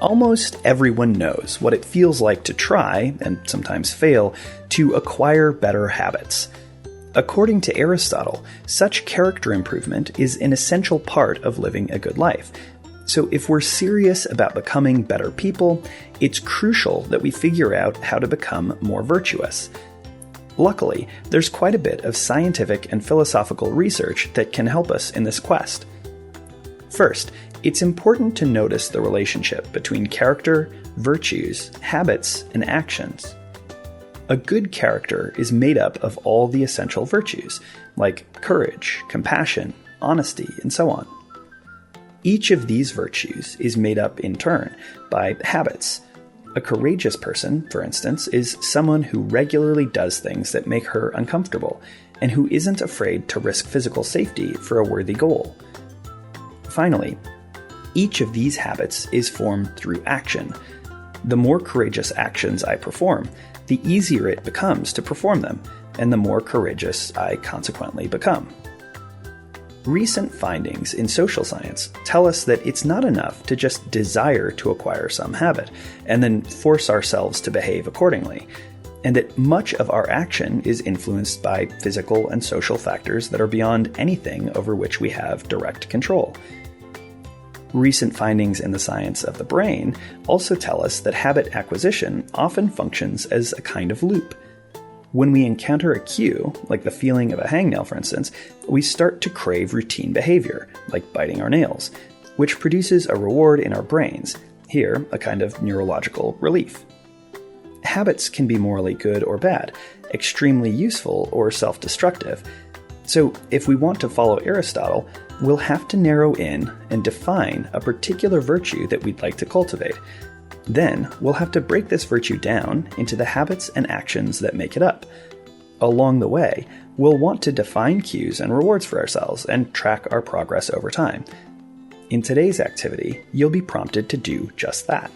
Almost everyone knows what it feels like to try, and sometimes fail, to acquire better habits. According to Aristotle, such character improvement is an essential part of living a good life. So if we're serious about becoming better people, it's crucial that we figure out how to become more virtuous. Luckily, there's quite a bit of scientific and philosophical research that can help us in this quest. First, it's important to notice the relationship between character, virtues, habits, and actions. A good character is made up of all the essential virtues, like courage, compassion, honesty, and so on. Each of these virtues is made up in turn by habits. A courageous person, for instance, is someone who regularly does things that make her uncomfortable, and who isn't afraid to risk physical safety for a worthy goal. Finally, each of these habits is formed through action. The more courageous actions I perform, the easier it becomes to perform them, and the more courageous I consequently become. Recent findings in social science tell us that it's not enough to just desire to acquire some habit, and then force ourselves to behave accordingly, and that much of our action is influenced by physical and social factors that are beyond anything over which we have direct control. Recent findings in the science of the brain also tell us that habit acquisition often functions as a kind of loop. When we encounter a cue, like the feeling of a hangnail for instance, we start to crave routine behavior, like biting our nails, which produces a reward in our brains, here a kind of neurological relief. Habits can be morally good or bad, extremely useful or self-destructive. So if we want to follow Aristotle, we'll have to narrow in and define a particular virtue that we'd like to cultivate. Then we'll have to break this virtue down into the habits and actions that make it up. Along the way, we'll want to define cues and rewards for ourselves and track our progress over time. In today's activity, you'll be prompted to do just that.